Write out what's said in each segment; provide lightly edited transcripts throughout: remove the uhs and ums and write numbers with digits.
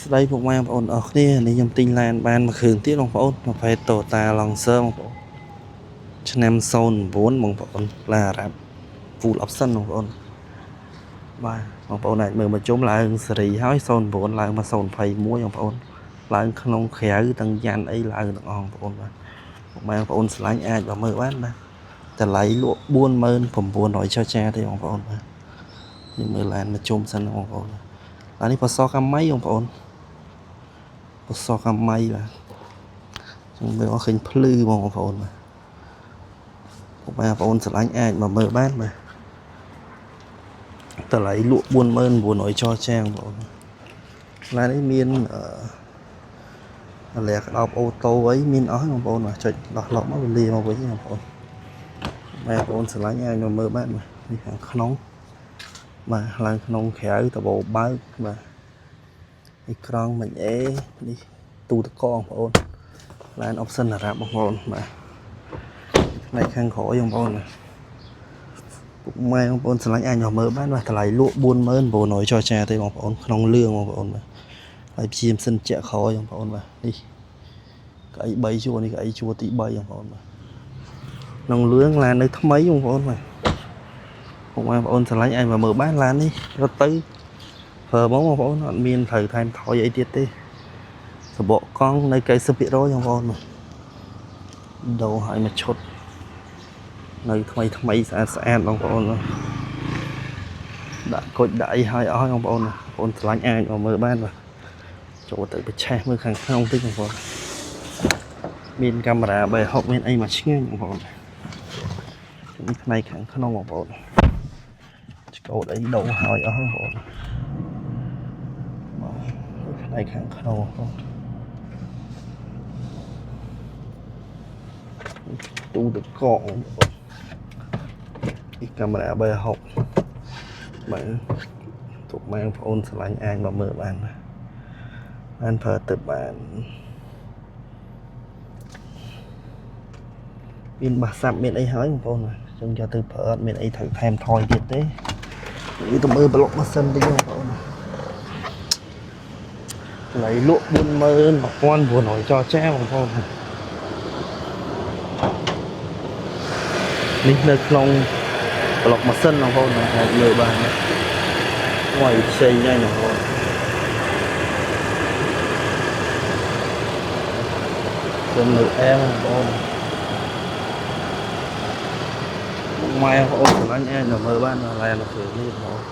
ស្ដីពុកម៉ែបងប្អូនអរគ្នានេះខ្ញុំទិញឡានបានមួយគ្រឿងទៀតបងប្អូនប្រភេទ Toyota Lancer បងប្អូនឆ្នាំ09បងប្អូនឡានអារ៉ាប់ Full option បងប្អូនបាទបងប្អូនអាចមើលមកជុំឡើងសេរីហើយ09ឡើងមក021បងប្អូនឡើងក្នុងក្រៅទាំងយ៉ាន់អីឡើងទាំងអស់បងប្អូនបាទពុកម៉ែបងប្អូនឆ្លាញ់អាចមកមើលបានបាទតម្លៃលក់40900ចុះចាទេបងប្អូនបាទខ្ញុំមើលឡានមកជុំសិនបងប្អូនអានេះពណ៌សកាម៉ៃបងប្អូនពណ៌សកាម៉ៃបាទចឹងមើលអត់ឃើញភ្លឺបងប្អូនបាទពុកម៉ែបងប្អូនឆ្លាញ់អាចមកមើលបានបាទតម្លៃលក់40900ចរចាបងប្អូនឡាននេះមានលក្ខណៈអូតូអីមានអស់បងប្អូនបាទចុចដោះឡុកមកវាលាមកវិញបងប្អូនម៉ែបងប្អូនឆ្លាញ់អាចមកមើលបានបាទនេះខាងក្នុងបាទឡើងក្នុងក្រៅតបោបើកបាទនេះក្រង់មិញអេនេះទូទឹកកបងប្អូនឡាន option អារ៉ាប់បងប្អូនបាទផ្នែកខាងក្រោយបងប្អូនពុកម៉ែបងប្អូនឆ្លាញ់អាចមកមើលបានបាទតម្លៃលក់40900ចរចាទេបងប្អូនក្នុងលឿងបងប្អូនបាទហើយព្យាមសិនជាក់ក្រោយបងប្អូនបាទនេះកៅអី3ជួរនេះកៅអីជួរទី3បងប្អូនបាទក្នុងលឿងឡាននៅថ្មីបងប្អូនបាទពុកម៉ែបងប្អូនឆ្លាញ់អាចមកមើលបានឡាននេះរត់ទៅប្រើបងប្អូនអត់មានត្រូវថែមថយអីទៀតទេសបកកង់នៅ90%បងប្អូនដូរឲ្យមកឈុតនៅថ្មីស្អាតបងប្អូនដាក់គុជដាក់អីឲ្យអស់បងប្អូនបងប្អូនឆ្លាញ់អាចមកមើលបានបាទចូលទៅប្រឆេះមើលខាងក្នុងតិចបងប្អូនមានកាមេរ៉ា360មានអីមកឆ្ងាញ់បងប្អូននេះផ្នែកខាងក្នុងបងប្អូនឆ្កូតអីដូរឲ្យអស់បងប្អូនផ្នែកខាងក្នុងបងប្អូនទូទឹកកកនេះកាមេរ៉ា360បាទទុកម៉ែបងប្អូនឆ្លាញ់អាចមកមើលបានបានប្រើទៅបានមានបាសសាប់មានអីហើយបងប្អូនចឹងយកទៅប្រើអត់មានអីត្រូវថែមថយទៀតទេនេះទៅមើលប្លុកម៉ាស៊ីនតិចបងប្អូនតម្លៃលក់41900ចរចាបងប្អូននេះនៅក្នុងប្លុកម៉ាស៊ីនបងប្អូនអាចមើលបានហើយផ្សេងហើយបងប្អូនខ្ញុំនៅអែបងប្អូនម៉ែបងប្អូនឆ្លាញ់អាចមើលបានឡាននៅគ្រឿងនេះបងប្អូន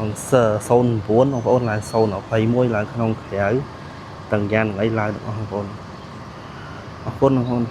អង្គស09បងប្អូនឡើង021ឡើងក្នុងក្រៅទាំងយ៉ាងអីឡើងទាំងអស់បងប្អូនអរគុណបងប្អូន